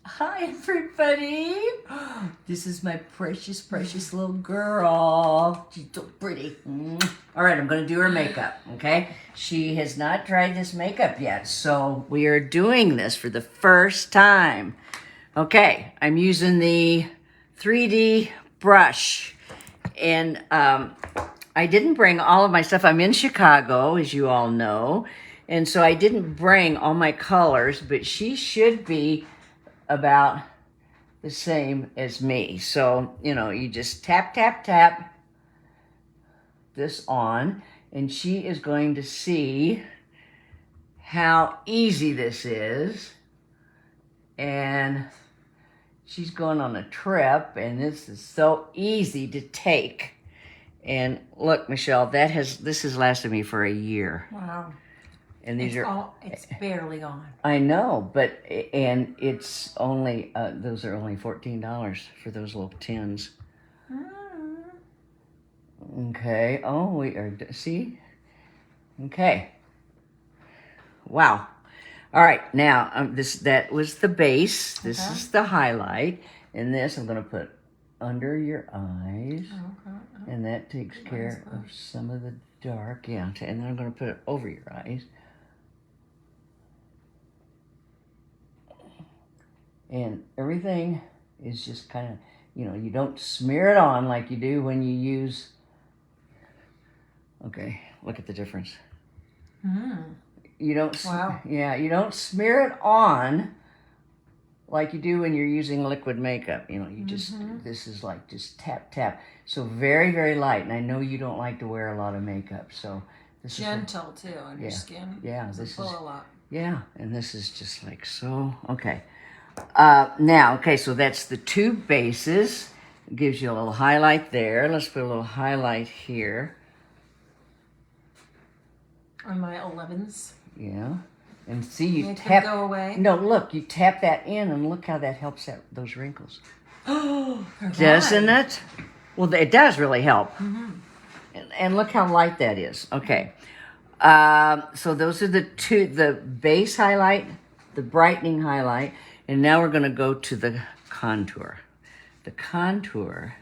Hi, everybody. This is my precious, precious little girl. She's so pretty. All right, I'm going to do her makeup, okay? She has not tried this makeup yet, so we are doing this for the first time. Okay, I'm using the 3D brush, and I didn't bring all of my stuff. I'm in Chicago, as you all know, and so I didn't bring all my colors, but she should be about the same as me. So, you just tap, tap, tap this on, and she is going to see how easy this is. And she's going on a trip, and this is so easy to take. And look, Michelle, this has lasted me for a year. Wow. And these it's barely on. I know, and it's only, those are only $14 for those little tins. Okay. Oh, we are, see? Okay. Wow. All right. Now, that was the base. This is the highlight. And this I'm going to put under your eyes. Okay. And that takes care of some of the dark. Yeah. And then I'm going to put it over your eyes. And everything is just kind of, you don't smear it on like you do when you use, okay, look at the difference. You don't, you don't smear it on like you do when you're using liquid makeup. You just, this is like just tap, tap. So very, very light. And I know you don't like to wear a lot of makeup, so this gentle too on your skin. Yeah, this is, a lot. Yeah, and this is just like so, okay. Now, okay, so that's the two bases. It gives you a little highlight there. Let's put a little highlight here. On my 11s. Yeah. And see, you Make tap. them go away. No, look, you tap that in, and look how that helps out those wrinkles. Oh, doesn't it? Well, it does really help. And look how light that is. Okay. So those are the two: the base highlight, the brightening highlight. And now we're going to go to the contour. The contour,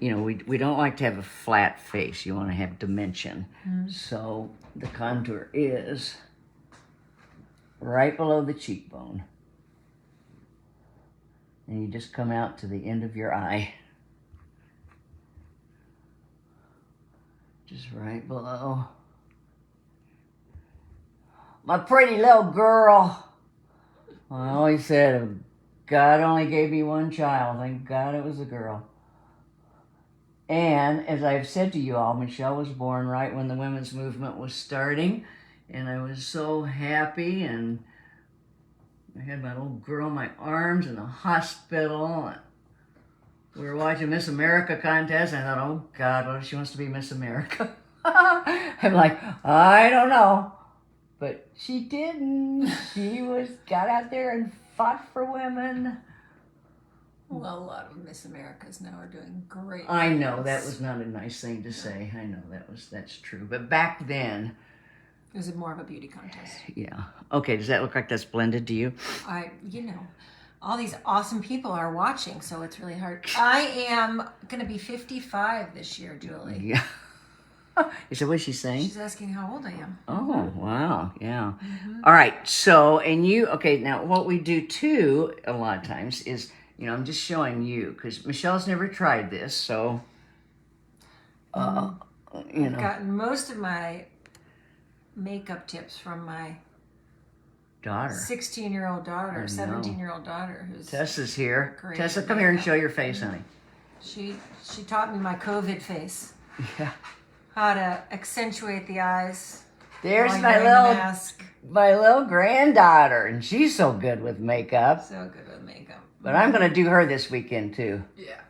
we don't like to have a flat face. You want to have dimension. So the contour is right below the cheekbone. And you just come out to the end of your eye. Just right below. My pretty little girl. I always said, God only gave me one child. Thank God it was a girl. And as I've said to you all, Michelle was born right when the women's movement was starting. And I was so happy. And I had my little girl in my arms in the hospital. And we were watching Miss America contest. And I thought, oh, God, what if she wants to be Miss America? I'm like, I don't know. But she didn't. She got out there and fought for women. Well, a lot of Miss Americas now are doing great. I know that was not a nice thing to say. I know that's true. But back then, it was more of a beauty contest. Yeah. Okay. Does that look like that's blended to you? All these awesome people are watching, so it's really hard. I am gonna be 55 this year, Julie. Yeah. Is that what she's saying? She's asking how old I am. Oh, wow. Yeah. All right. So, now what we do too, a lot of times is, I'm just showing you because Michelle's never tried this. So, I've gotten most of my makeup tips from my daughter, 16-year-old daughter, 17-year-old daughter. Tessa's here. Tessa, come here and show your face, honey. She taught me my COVID face. Yeah. How to accentuate the eyes. There's my little granddaughter, and she's so good with makeup. So good with makeup. But I'm going to do her this weekend too. Yeah.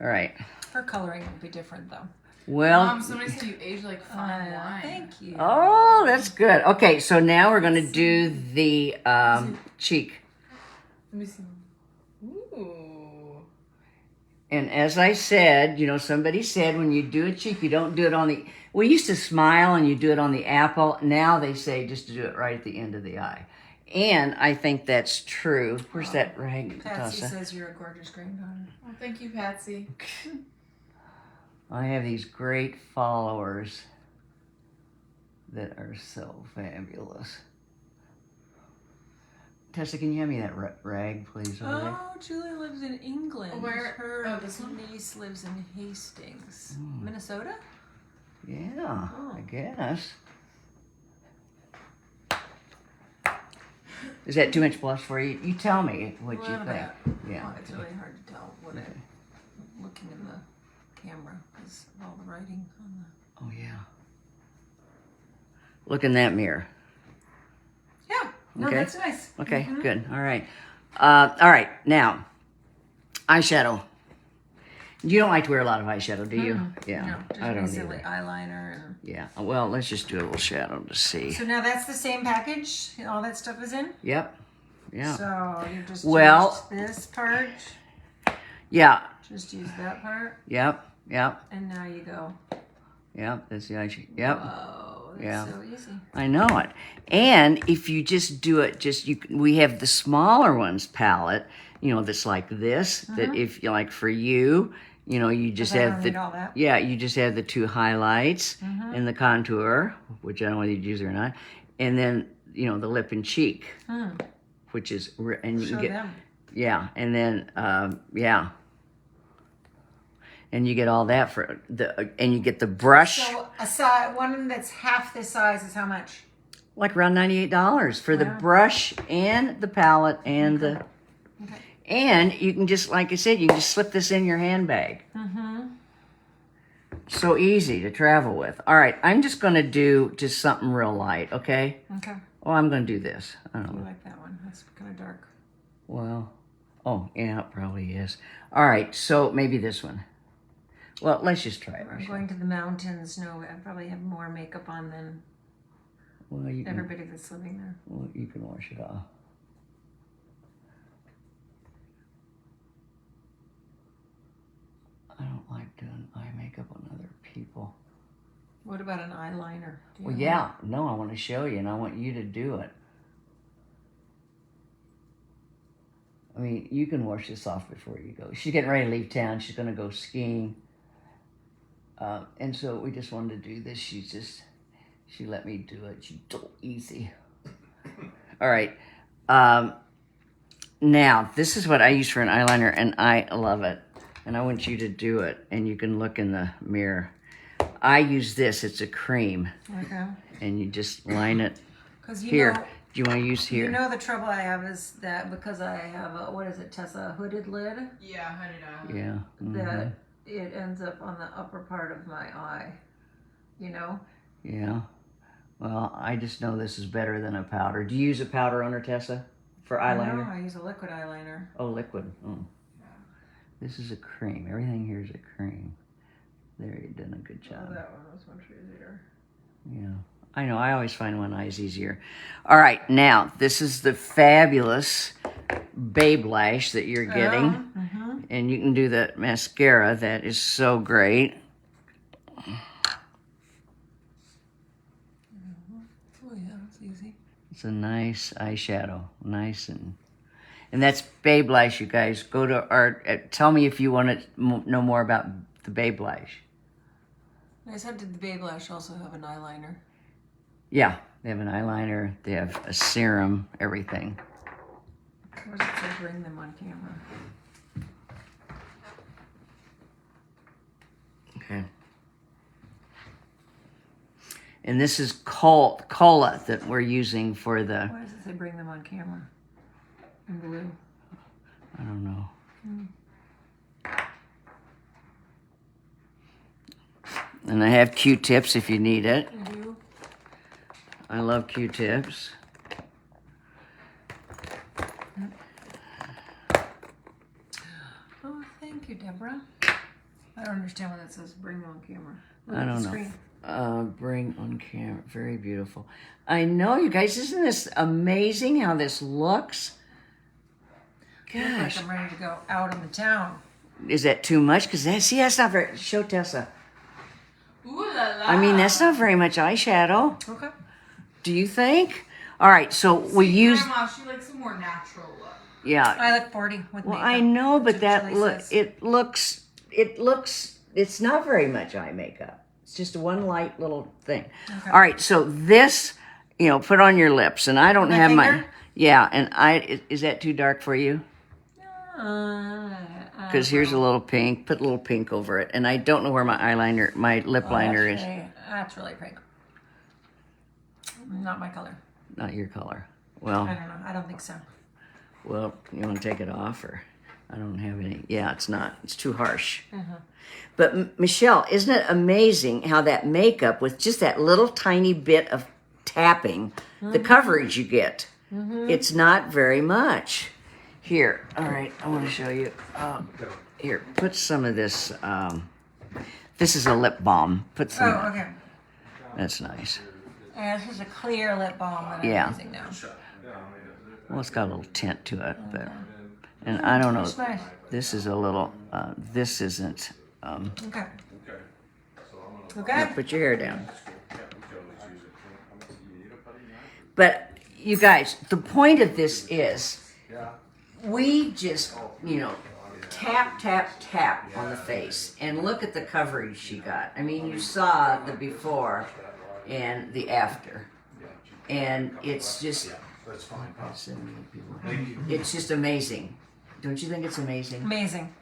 All right. Her coloring will be different though. Well, Mom, somebody said you age like fine wine. Thank you. Oh, that's good. Okay, so now we're going to do the cheek. Let me see. Ooh. And as I said, somebody said when you do a cheek, you don't do it on the... We used to smile and you do it on the apple. Now they say just to do it right at the end of the eye. And I think that's true. Where's that rag, Patsy Tessa? says you're a gorgeous granddaughter. Oh, thank you, Patsy. I have these great followers that are so fabulous. Tessa, can you hand me that rag, please? Over there? Oh, Julie lives in England. Where? Her Oh, this one? niece lives in Hastings, Hmm. Minnesota. Yeah, Oh. I guess. Is that too much blush for you? You tell me what you Little think. bit. Yeah. Well, it's really hard to tell what Okay. I'm looking in the camera because of all the writing on Oh yeah. Look in that mirror. the. Yeah. No, Okay. that's nice. Okay, Mhm. good. All right. All right. Now, eyeshadow. You don't like to wear a lot of eyeshadow, do you? Yeah. No, just I don't basically either. eyeliner and. Yeah. Well, let's just do a little shadow to see. So now that's the same package. All that stuff is in. Yep. Yeah. So you just Well- used this part. Yeah. Just use that part, Yep. Yep. and now you go. Yep. That's the eyeshadow. Yep. Whoa, that's Yeah. so easy. I know it. And if you just do it, we have the smaller ones palette, that's like this, that if you like for you, you just I have don't the, need all that. yeah, you just have the two highlights and the contour, which I don't know whether you'd use it or not. And then, the lip and cheek, which is, and you Show can get, them. yeah. And then, yeah. And you get all that and you get the brush. So one that's half this size is how much? Like around $98 for the Wow. brush and the palette and the, Okay. and you can just, like I said, you can just slip this in your handbag. Mm-hmm. So easy to travel with. All right, I'm just going to do just something real light, okay? Okay. Oh, I'm going to do this. I don't I know. like that one. That's kind of dark. Well, oh, yeah, it probably is. All right, so maybe this one. Well, let's just try it. I'm going to the mountains. No, I probably have more makeup on than Well, you can, everybody that's living there. well, you can wash it off. I don't like doing eye makeup on other people. What about an eyeliner? Do you Well, have yeah, no, I want to show you, and I want you to do it. I mean, you can wash this off before you go. She's getting ready to leave town. She's going to go skiing. And so we just wanted to do this. She let me do it. She's so easy. All right. Now, this is what I use for an eyeliner, and I love it. And I want you to do it, and you can look in the mirror. I use this. It's a cream. Okay. And you just line it Because here. Do you want to use here? You know the trouble I have is that because I have a, what is it, Tessa, a hooded lid, Yeah, $100. Yeah. that it ends up on the upper part of my eye. You know? Yeah. Well, I just know this is better than a powder. Do you use a powder on her, Tessa, for eyeliner? No, I use a liquid eyeliner. Oh, liquid. Oh. This is a cream. Everything here is a cream. There, you've done a good Oh, job. that one was much easier. Yeah. I know. I always find one eye's easier. All right. Now, this is the fabulous Babe Lash that you're getting. Mm-hmm. And you can do the mascara. That is so great. Oh, yeah, that's easy. It's a nice eyeshadow. Nice and that's Babe Lash, you guys. Go to our, tell me if you want to know more about the Babe Lash. I said, did the Babe Lash also have an eyeliner? Yeah, they have an eyeliner, they have a serum, everything. Or does it say bring them on camera? Okay. And this is cola that we're using for the, Why does it say bring them on camera? In blue. I don't know. And I have Q-tips if you need it. I do. I love Q-tips. Oh, thank you, Deborah. I don't understand why that says bring them on camera. Look I at the don't know. screen. Bring on camera. Very beautiful. I know, you guys. Isn't this amazing how this looks? I look Gosh. like I'm ready to go out in the town. Is that too much? Because that's not very... Show Tessa. Ooh la la. I mean, that's not very much eyeshadow. Okay. Do you think? All right, so we used, Grandma, she likes a more natural look. yeah. I look 40 with Well, makeup. I know, but That's that what Julie look, says. it looks, it's not very much eye makeup. It's just one light little thing. Okay. All right, so this, put on your lips, and I don't My have finger? yeah, and is that too dark for you? Because here's a little pink. Put a little pink over it, and I don't know where my lip liner is. That's really pink. Not my color. Not your color. Well, I don't know. I don't think so. well, you want to take it off, or I don't have any. Yeah, it's not. It's too harsh. But Michelle, isn't it amazing how that makeup, with just that little tiny bit of tapping, the coverage you get? It's not very much. Here, all right, I want to show you. Here, put some of this. This is a lip balm. Put some. Oh, okay. That's nice. Yeah, this is a clear lip balm that Yeah. I'm using now. Well, it's got a little tint to it, but and I don't know. It's nice. This is a little. This isn't. Okay. Yeah, Okay. put your hair down. But you guys, the point of this is, we just, tap, tap, tap on the face, and look at the coverage she got. I mean, you saw the before and the after, and it's just, it's just amazing. Don't you think it's amazing? Amazing.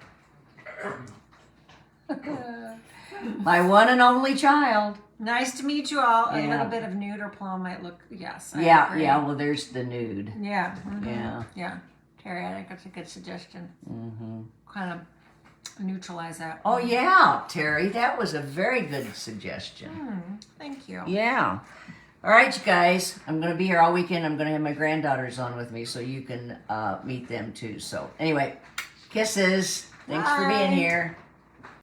My one and only child. Nice to meet you all. A Yeah. little bit of nude or plum might look, yes. I Yeah, agree. yeah. Well, there's the nude. Yeah. Yeah. Yeah. Terry, I think that's a good suggestion. Kind of neutralize that. Oh yeah, Terry, that was a very good suggestion. Thank you. Yeah. All right, you guys. I'm going to be here all weekend. I'm going to have my granddaughters on with me, so you can meet them too. So anyway, kisses. Thanks for being Bye. here.